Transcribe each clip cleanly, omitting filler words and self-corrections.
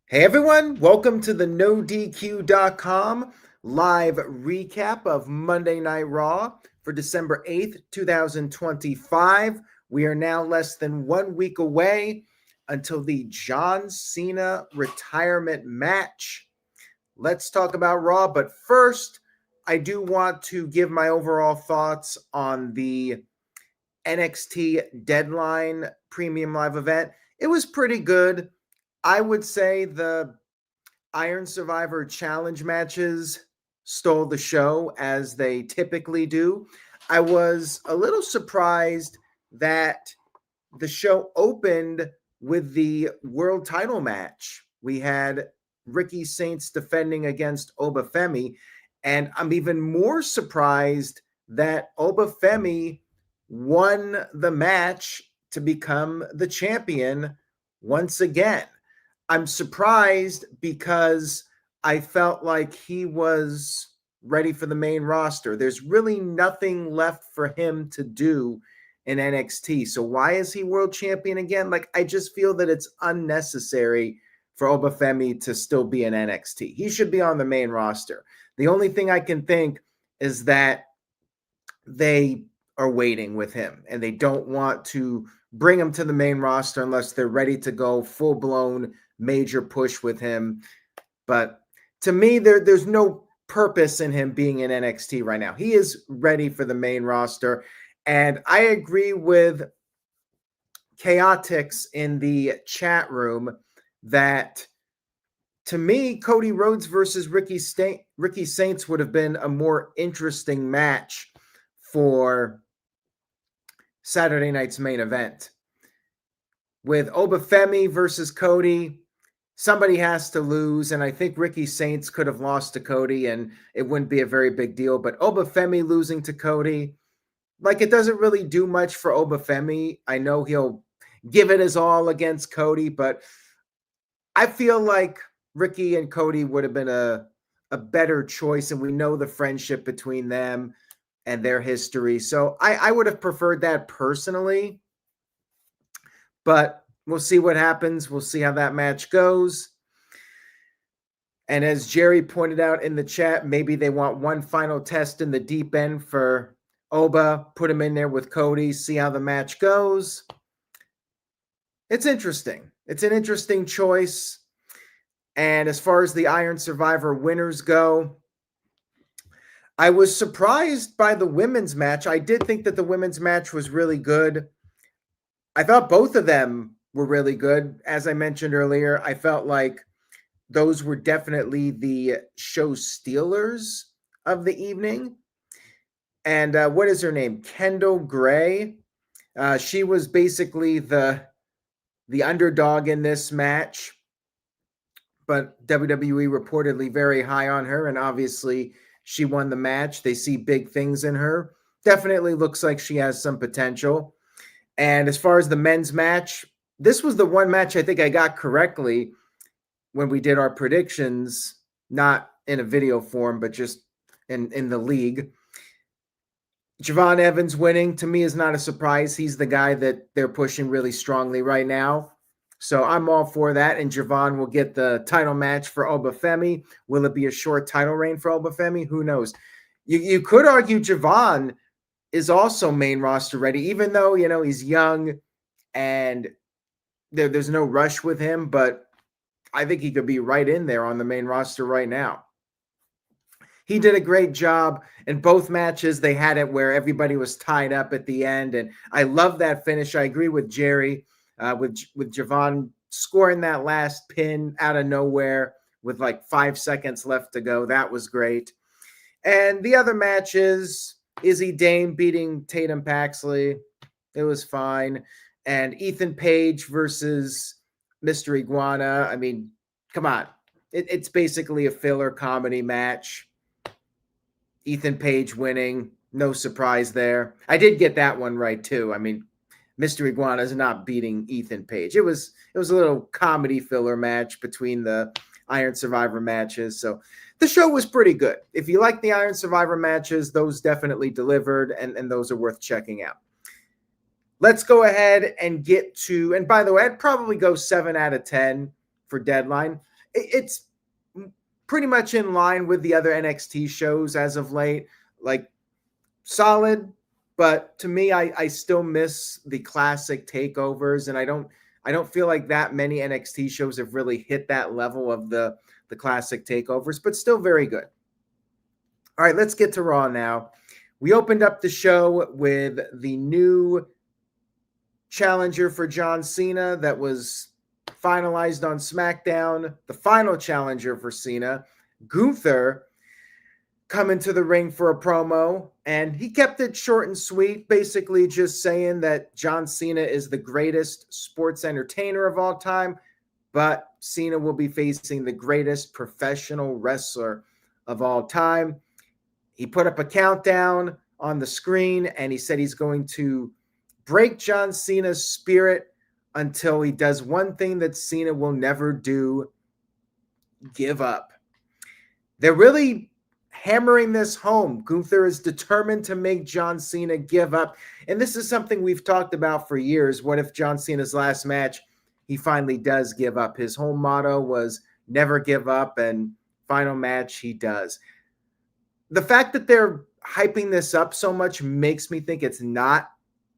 Hey everyone, welcome to the NoDQ.com live recap of Monday Night Raw for December 8th, 2025. We are now less than 1 week away until the John Cena retirement match. Let's talk about Raw, but first, I do want to give my overall thoughts on the NXT Deadline Premium Live event. It was pretty good. I would say the Iron Survivor challenge matches stole the show as they typically do. I was a little surprised that the show opened with the world title match. We had Ricky Saints defending against Obafemi, and I'm even more surprised that Obafemi won the match to become the champion once again. I'm surprised because I felt like he was ready for the main roster. There's really nothing left for him to do in NXT. So why is he world champion again? Like, I just feel that it's unnecessary for Obafemi to still be in NXT. He should be on the main roster. The only thing I can think is that they are waiting with him and they don't want to bring him to the main roster unless they're ready to go full-blown major push with him. But to me, there's no purpose in him being in NXT right now. He is ready for the main roster. And I agree with Chaotix in the chat room that, to me, Cody Rhodes versus Ricky Saints would have been a more interesting match for Saturday night's main event. With Obafemi versus Cody, somebody has to lose, and I think Ricky Saints could have lost to Cody, and it wouldn't be a very big deal. But Obafemi losing to Cody, like, it doesn't really do much for Obafemi. I know he'll give it his all against Cody, but I feel like Ricky and Cody would have been a better choice, and we know the friendship between them and their history. So I would have preferred that personally. But we'll see what happens. We'll see how that match goes. And as Jerry pointed out in the chat, maybe they want one final test in the deep end for Oba, put him in there with Cody, see how the match goes. It's interesting. It's an interesting choice. And as far as the Iron Survivor winners go, I was surprised by the women's match. I did think that the women's match was really good. I thought both of them were really good. As I mentioned earlier, I felt like those were definitely the show stealers of the evening. And what is her name? Kendall Gray. She was basically the underdog in this match. But WWE reportedly very high on her, and obviously she won the match. They see big things in her. Definitely looks like she has some potential. And as far as the men's match, this was the one match I think I got correctly when we did our predictions, not in a video form, but just in the league. Javon Evans winning, to me, is not a surprise. He's the guy that they're pushing really strongly right now. So I'm all for that. And Javon will get the title match for Obafemi. Will it be a short title reign for Obafemi? Who knows? You could argue Javon is also main roster ready, even though, you know, he's young and there's no rush with him, but I think he could be right in there on the main roster right now. He did a great job in both matches. They had it where everybody was tied up at the end, and I love that finish. I agree with Jerry with Javon scoring that last pin out of nowhere with like 5 seconds left to go. That was great. And the other matches, Izzy Dame beating Tatum Paxley, it was fine. And Ethan Page versus Mr. Iguana. I mean, come on. It's basically a filler comedy match. Ethan Page winning. No surprise there. I did get that one right, too. I mean, Mr. Iguana is not beating Ethan Page. It was a little comedy filler match between the Iron Survivor matches. So the show was pretty good. If you like the Iron Survivor matches, those definitely delivered, and those are worth checking out. let's go ahead and get to, and by the way, I'd probably go 7 out of 10 for Deadline. It's pretty much in line with the other NXT shows as of late. Like, solid, but to me, I still miss the classic takeovers, and I don't feel like that many NXT shows have really hit that level of the classic takeovers, but still very good. All right, let's get to Raw now. We opened up the show with the new challenger for John Cena that was finalized on SmackDown. The final challenger for Cena, Gunther, come into the ring for a promo, and he kept it short and sweet, basically just saying that John Cena is the greatest sports entertainer of all time, but Cena will be facing the greatest professional wrestler of all time. He put up a countdown on the screen, and he said he's going to break John Cena's spirit until he does one thing that Cena will never do: give up. They're really hammering this home. Gunther is determined to make John Cena give up. And this is something we've talked about for years. What if John Cena's last match, he finally does give up? His whole motto was never give up, and final match, he does. The fact that they're hyping this up so much makes me think it's not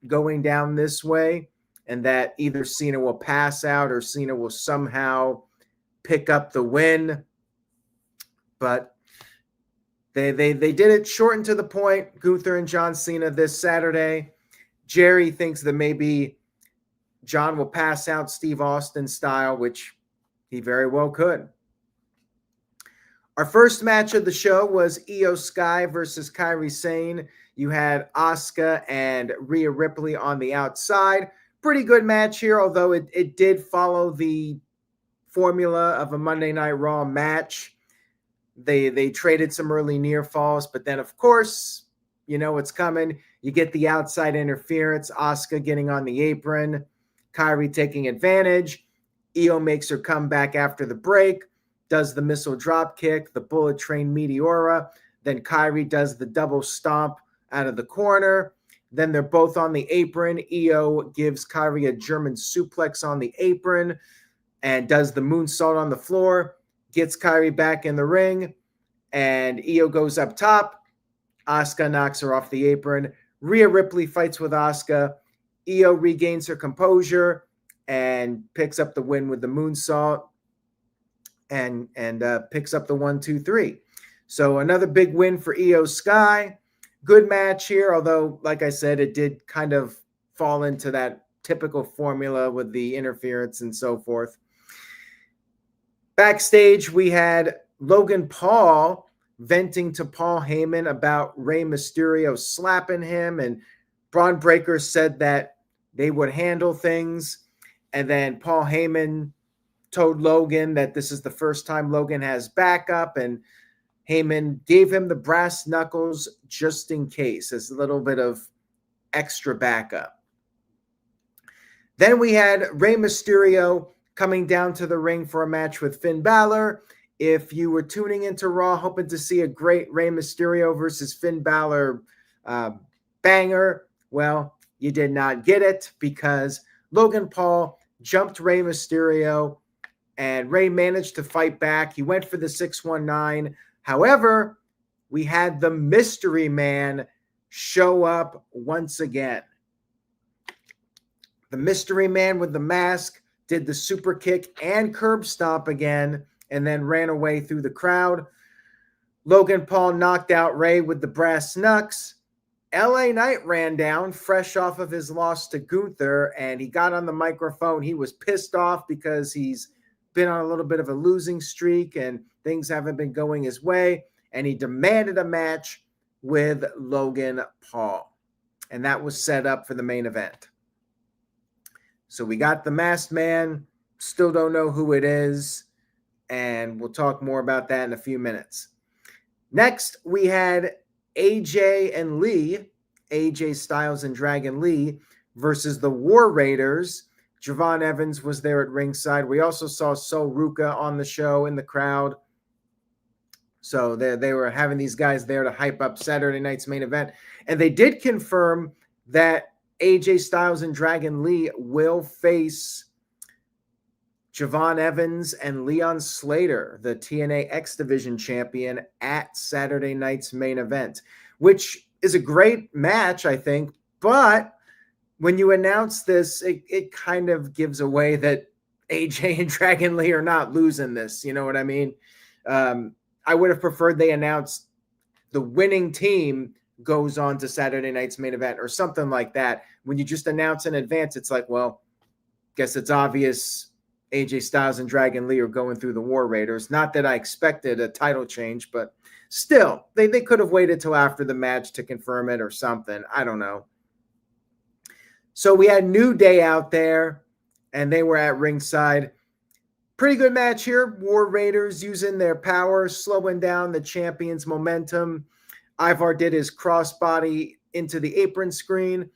going down this way, and that either Cena will pass out or Cena will somehow pick up the win. But they did it short and to the point. Gunther and John Cena this Saturday. Jerry thinks that maybe John will pass out Steve Austin style, which he very well could. Our first match of the show was Io Sky versus Kairi Sane. You had Asuka and Rhea Ripley on the outside. Pretty good match here, although it did follow the formula of a Monday Night Raw match. They traded some early near falls, but then, of course, you know what's coming. You get the outside interference, Asuka getting on the apron, Kairi taking advantage. Io makes her come back after the break, does the missile drop kick, the bullet train Meteora. Then Kairi does the double stomp out of the corner. Then they're both on the apron. Io gives Kairi a German suplex on the apron and does the moonsault on the floor, gets Kairi back in the ring, and Io goes up top. Asuka knocks her off the apron. Rhea Ripley fights with Asuka. Io regains her composure and picks up the win with the moonsault and picks up the 1-2-3. So another big win for Io Sky. Good match here, although, like I said, it did kind of fall into that typical formula with the interference and so forth. Backstage, we had Logan Paul venting to Paul Heyman about Rey Mysterio slapping him, and Braun Breaker said that they would handle things. And then Paul Heyman told Logan that this is the first time Logan has backup, and Heyman gave him the brass knuckles just in case, as a little bit of extra backup. Then we had Rey Mysterio coming down to the ring for a match with Finn Bálor. If you were tuning into Raw hoping to see a great Rey Mysterio versus Finn Bálor banger, well, you did not get it, because Logan Paul jumped Rey Mysterio, and Rey managed to fight back. He went for the 619. However, we had the Mystery Man show up once again. The Mystery Man with the mask did the super kick and curb stomp again, and then ran away through the crowd. Logan Paul knocked out Rey with the brass knucks. LA Knight ran down fresh off of his loss to Gunther, and he got on the microphone. He was pissed off because he's been on a little bit of a losing streak and things haven't been going his way, and he demanded a match with Logan Paul, and that was set up for the main event. So we got the masked man, still don't know who it is, and we'll talk more about that in a few minutes. Next, we had AJ and Lee, AJ Styles and Dragon Lee, versus the War Raiders. Javon Evans was there at ringside. We also saw Sol Ruka on the show in the crowd. So they were having these guys there to hype up Saturday night's main event. And they did confirm that AJ Styles and Dragon Lee will face Javon Evans and Leon Slater, the TNA X Division champion, at Saturday night's main event, which is a great match, I think. But when you announce this, it kind of gives away that AJ and Dragon Lee are not losing this. You know what I mean? I would have preferred they announced the winning team goes on to Saturday night's main event or something like that. When you just announce in advance, it's like, well, guess it's obvious AJ Styles and Dragon Lee are going through the War Raiders. Not that I expected a title change, but still, they could have waited till after the match to confirm it or something. I don't know. So we had New Day out there, and they were at ringside. Pretty good match here. War Raiders using their power, slowing down the champion's momentum. Ivar did his crossbody into the apron screen,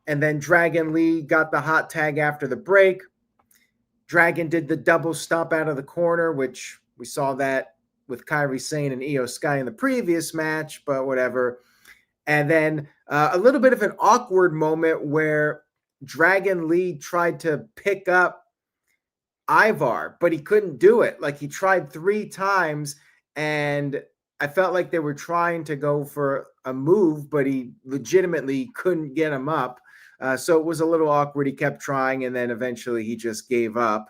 and then Dragon Lee got the hot tag after the break. Dragon did the double stomp out of the corner, which we saw that with Kairi Sane and Io Sky in the previous match, but whatever. And then a little bit of an awkward moment where Dragon Lee tried to pick up Ivar, but he couldn't do it. Like, he tried 3 times, and I felt like they were trying to go for a move, but he legitimately couldn't get him up. So it was a little awkward. He kept trying, and then eventually he just gave up.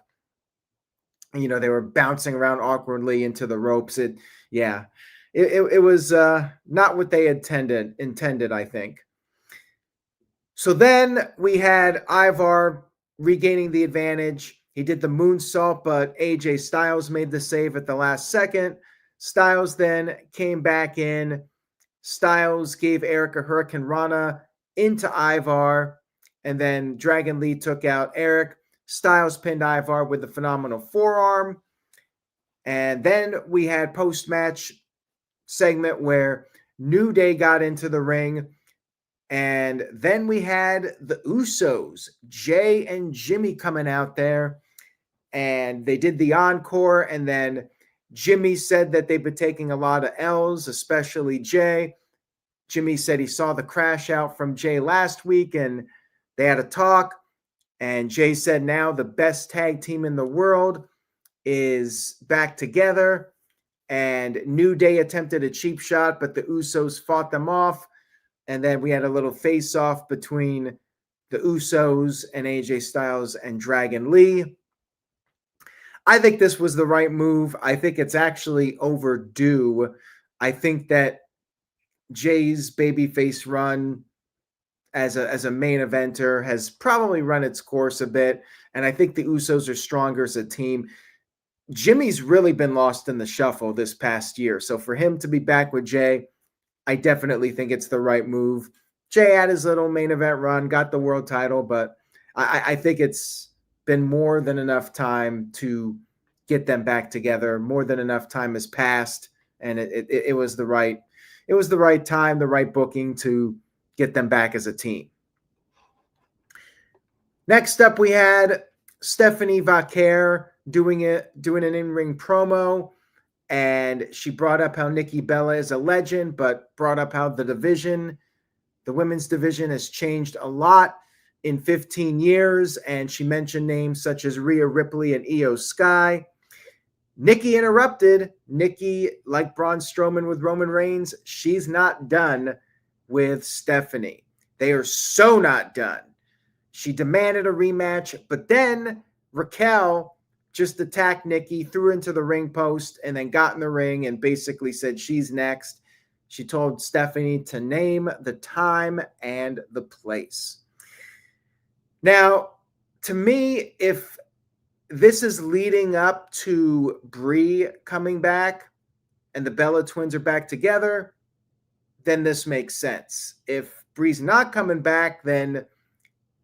You know, they were bouncing around awkwardly into the ropes. It was not what they intended, I think. So then we had Ivar regaining the advantage. He did the moonsault, but AJ Styles made the save at the last second. Styles then came back in. Styles gave Erik a Hurricane Rana into Ivar, and then Dragon Lee took out Erik. Styles pinned Ivar with the phenomenal forearm. And then we had post-match segment where New Day got into the ring. And then we had the Usos, Jay and Jimmy, coming out there. And they did the encore. And then Jimmy said that they've been taking a lot of L's, especially Jay. Jimmy said he saw the crash out from Jay last week, and they had a talk. And Jay said now the best tag team in the world is back together. And New Day attempted a cheap shot, but the Usos fought them off. And then we had a little face-off between the Usos and AJ Styles and Dragon Lee. I think this was the right move. I think it's actually overdue. I think that Jay's babyface run as a main eventer has probably run its course a bit, and I think the Usos are stronger as a team. Jimmy's really been lost in the shuffle this past year, so for him to be back with Jay, I definitely think it's the right move. Jay had his little main event run, got the world title, but I think it's been more than enough time to get them back together. More than enough time has passed, and it was the right time, the right booking to get them back as a team. Next up, we had Stephanie Vaquer doing an in-ring promo, and she brought up how Nikki Bella is a legend, but brought up how the women's division has changed a lot in 15 years, and she mentioned names such as Rhea Ripley and Io Sky. Nikki interrupted. Nikki, like Braun Strowman with Roman Reigns, she's not done with Stephanie. They are so not done. She demanded a rematch, but then Raquel just attacked Nikki, threw her into the ring post, and then got in the ring and basically said she's next. She told Stephanie to name the time and the place. Now, to me, if this is leading up to Brie coming back and the Bella twins are back together, then this makes sense. If Brie's not coming back, then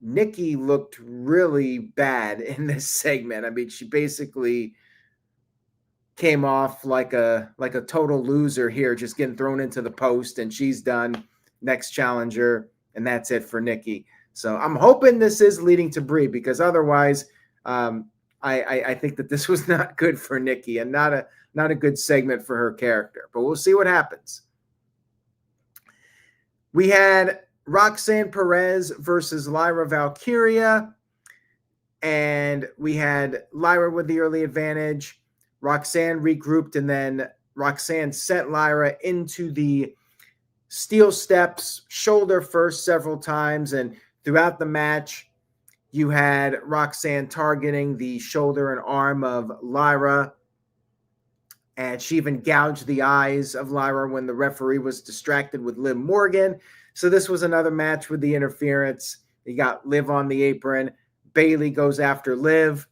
Nikki looked really bad in this segment. I mean, she basically came off like a total loser here, just getting thrown into the post, and she's done. Next challenger, and that's it for Nikki. So I'm hoping this is leading to Brie, because otherwise, I think that this was not good for Nikki and not a good segment for her character. But we'll see what happens. We had Roxanne Perez versus Lyra Valkyria. And we had Lyra with the early advantage. Roxanne regrouped, and then Roxanne sent Lyra into the steel steps, shoulder first several times. And throughout the match, you had Roxanne targeting the shoulder and arm of Lyra. And she even gouged the eyes of Lyra when the referee was distracted with Liv Morgan. So this was another match with the interference. You got Liv on the apron. Bayley goes after Liv.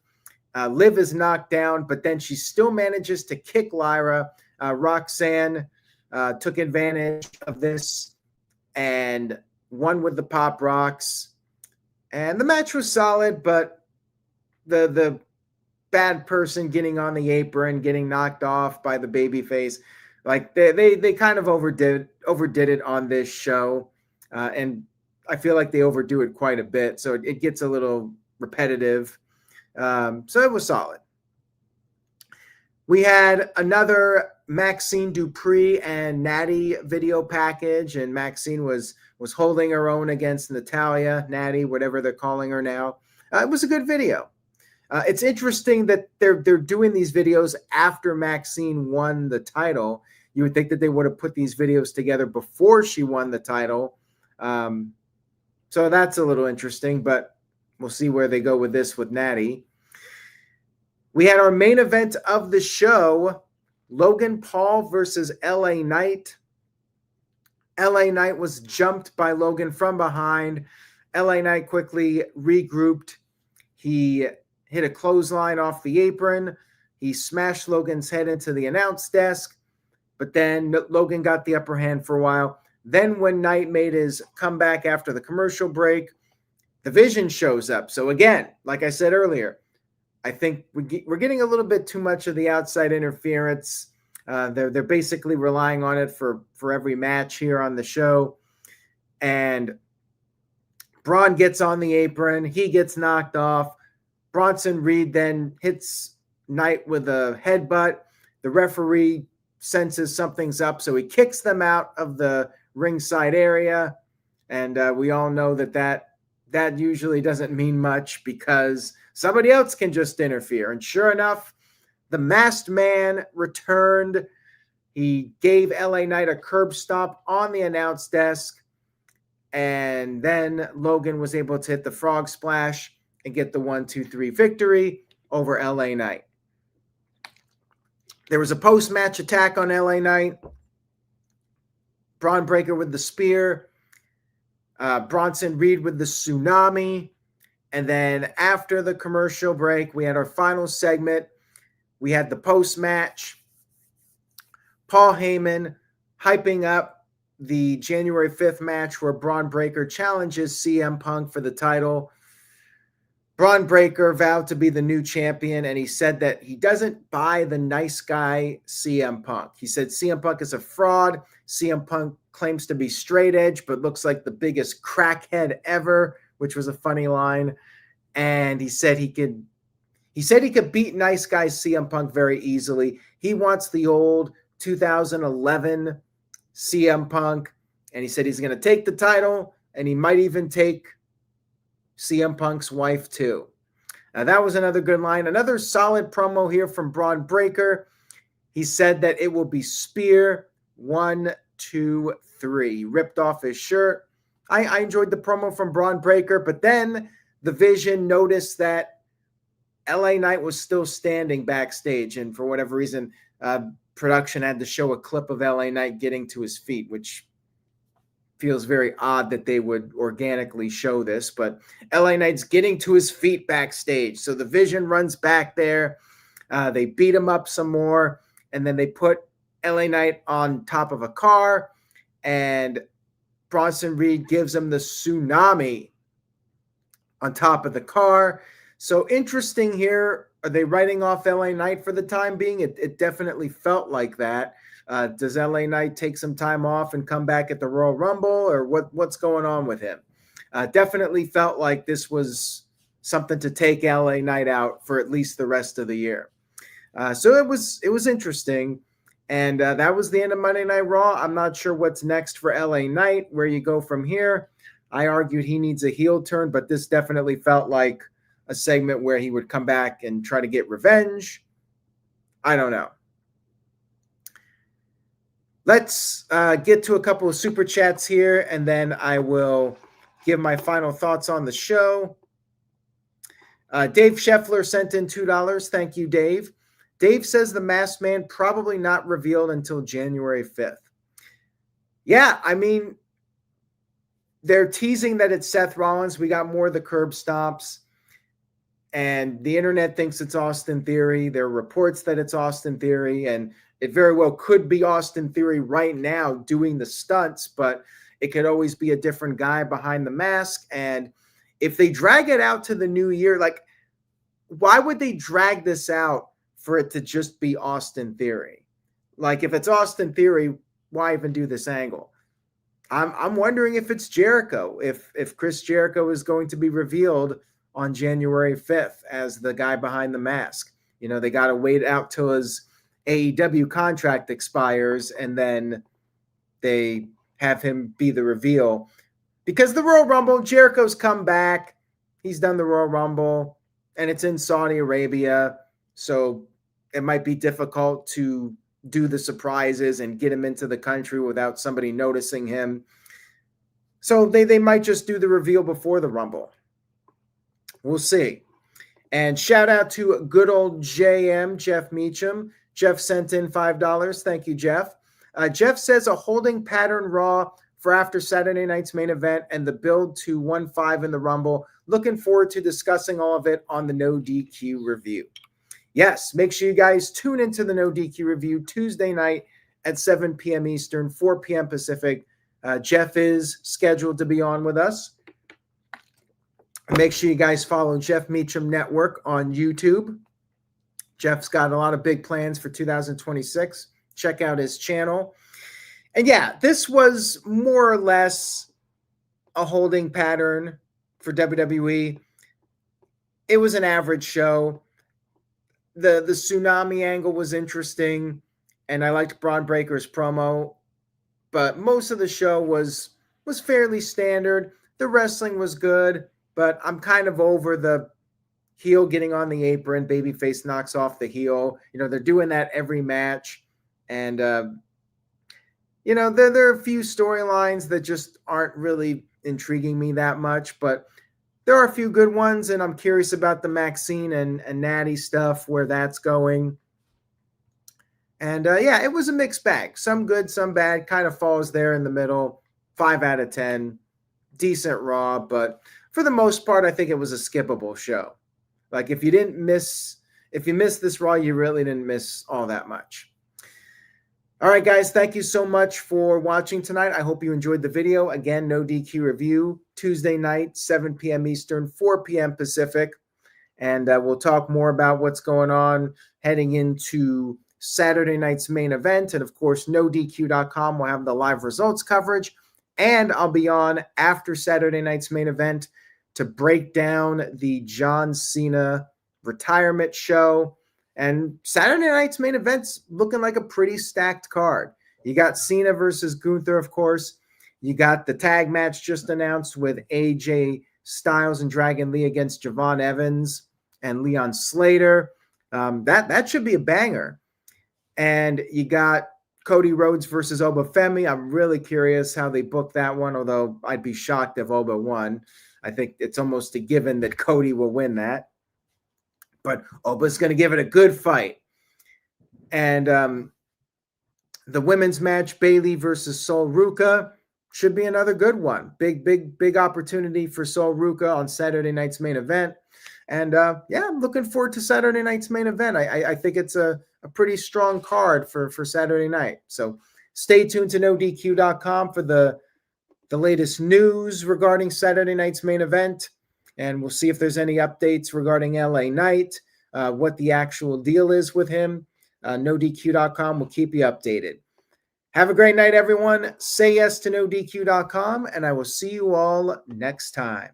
Liv is knocked down, but then she still manages to kick Lyra. Roxanne took advantage of this and won with the pop rocks. And the match was solid, but the bad person getting on the apron, getting knocked off by the babyface, like they kind of overdid it on this show. And I feel like they overdo it quite a bit. So it gets a little repetitive. So it was solid. We had another Maxine Dupree and Natty video package, and Maxine was holding her own against Natalya, Natty, whatever they're calling her now. It was a good video. It's interesting that they're doing these videos after Maxine won the title. You would think that they would have put these videos together before she won the title. So that's a little interesting, but we'll see where they go with this with Natty. We had our main event of the show, Logan Paul versus LA Knight. LA Knight was jumped by Logan from behind. LA Knight quickly regrouped. He hit a clothesline off the apron. He smashed Logan's head into the announce desk, but then Logan got the upper hand for a while. Then when Knight made his comeback after the commercial break, the Vision shows up. So again, like I said earlier, I think we're getting a little bit too much of the outside interference. They're basically relying on it for every match here on the show. And Braun gets on the apron. He gets knocked off. Bronson Reed then hits Knight with a headbutt. The referee senses something's up, so he kicks them out of the ringside area. And we all know that usually doesn't mean much because somebody else can just interfere. And sure enough, the masked man returned. He gave LA Knight a curb stomp on the announce desk. And then Logan was able to hit the frog splash and get the 1-2-3 victory over LA Knight. There was a post-match attack on LA Knight. Braun Breaker with the spear. Bronson Reed with the tsunami. And then after the commercial break, we had our final segment. We had the post-match. Paul Heyman hyping up the January 5th match where Braun Breaker challenges CM Punk for the title. Braun Breaker vowed to be the new champion, and he said that he doesn't buy the nice guy CM Punk. He said CM Punk is a fraud. CM Punk claims to be straight edge, but looks like the biggest crackhead ever, which was a funny line. And he said he could beat nice guy CM Punk very easily. He wants the old 2011 CM Punk, and he said he's going to take the title, and he might even take CM Punk's wife too. Now that was another good line. Another solid promo here from Braun Breaker. He said that it will be Spear 1, 2, 3. He ripped off his shirt. I enjoyed the promo from Braun Breaker, but then the Vision noticed that LA Knight was still standing backstage, and for whatever reason, production had to show a clip of LA Knight getting to his feet, which feels very odd that they would organically show this, but LA Knight's getting to his feet backstage. So the Vision runs back there. They beat him up some more, and then they put LA Knight on top of a car, and Bronson Reed gives him the tsunami on top of the car. So interesting here. Are they writing off LA Knight for the time being? It definitely felt like that. Does LA Knight take some time off and come back at the Royal Rumble, or what's going on with him? Definitely felt like this was something to take LA Knight out for at least the rest of the year. So it was interesting. And that was the end of Monday Night Raw. I'm not sure what's next for LA Knight, where you go from here. I argued he needs a heel turn, but this definitely felt like a segment where he would come back and try to get revenge. I don't know. Let's get to a couple of super chats here, and then I will give my final thoughts on the show. Dave Scheffler sent in $2. Thank you, Dave. Dave says the Masked Man probably not revealed until January 5th. Yeah, I mean, they're teasing that it's Seth Rollins. We got more of the curb stomps. And the internet thinks it's Austin Theory. There are reports that it's Austin Theory. And it very well could be Austin Theory right now doing the stunts. But it could always be a different guy behind the mask. And if they drag it out to the new year, like, why would they drag this out for it to just be Austin Theory? Like, if it's Austin Theory, why even do this angle? I'm wondering if it's Jericho, if Chris Jericho is going to be revealed on January 5th as the guy behind the mask. You know, they got to wait out till his AEW contract expires, and then they have him be the reveal. Because the Royal Rumble, Jericho's come back. He's done the Royal Rumble, and it's in Saudi Arabia. So it might be difficult to do the surprises and get him into the country without somebody noticing him. So they might just do the reveal before the Rumble. We'll see. And shout out to good old JM, Jeff Meacham. Jeff sent in $5. Thank you, Jeff. Jeff says a holding pattern Raw for after Saturday night's main event and the build to 1-5 in the Rumble. Looking forward to discussing all of it on the No DQ review. Yes, make sure you guys tune into the No DQ review Tuesday night at 7 p.m. Eastern, 4 p.m. Pacific. Jeff is scheduled to be on with us. Make sure you guys follow Jeff Meacham Network on YouTube. Jeff's got a lot of big plans for 2026. Check out his channel. And yeah, this was more or less a holding pattern for WWE. It was an average show. The tsunami angle was interesting, and I liked Braun Breaker's promo, but most of the show was fairly standard. The wrestling was good, but I'm kind of over the heel getting on the apron, babyface knocks off the heel. You know, they're doing that every match, and you know, there are a few storylines that just aren't really intriguing me that much, but there are a few good ones, and I'm curious about the Maxine and Natty stuff, where that's going. And yeah, it was a mixed bag. Some good, some bad, kind of falls there in the middle. 5 out of 10. Decent Raw, but for the most part, I think it was a skippable show. Like, if you missed this Raw, you really didn't miss all that much. All right, guys, thank you so much for watching tonight. I hope you enjoyed the video. Again, No DQ review, Tuesday night, 7 p.m. Eastern, 4 p.m. Pacific. And we'll talk more about what's going on heading into Saturday night's main event. And, of course, NoDQ.com will have the live results coverage. And I'll be on after Saturday night's main event to break down the John Cena retirement show. And Saturday night's main event's looking like a pretty stacked card. You got Cena versus Gunther, of course. You got the tag match just announced with AJ Styles and Dragon Lee against Javon Evans and Leon Slater. That should be a banger. And you got Cody Rhodes versus Oba Femi. I'm really curious how they book that one, although I'd be shocked if Oba won. I think it's almost a given that Cody will win that. But Oba's going to give it a good fight. And the women's match, Bayley versus Sol Ruka, should be another good one. Big opportunity for Sol Ruka on Saturday night's main event. And yeah, I'm looking forward to Saturday night's main event. I think it's a pretty strong card for Saturday night. So stay tuned to NoDQ.com for the latest news regarding Saturday night's main event. And we'll see if there's any updates regarding LA Knight, what the actual deal is with him. NoDQ.com will keep you updated. Have a great night, everyone. Say yes to NoDQ.com, and I will see you all next time.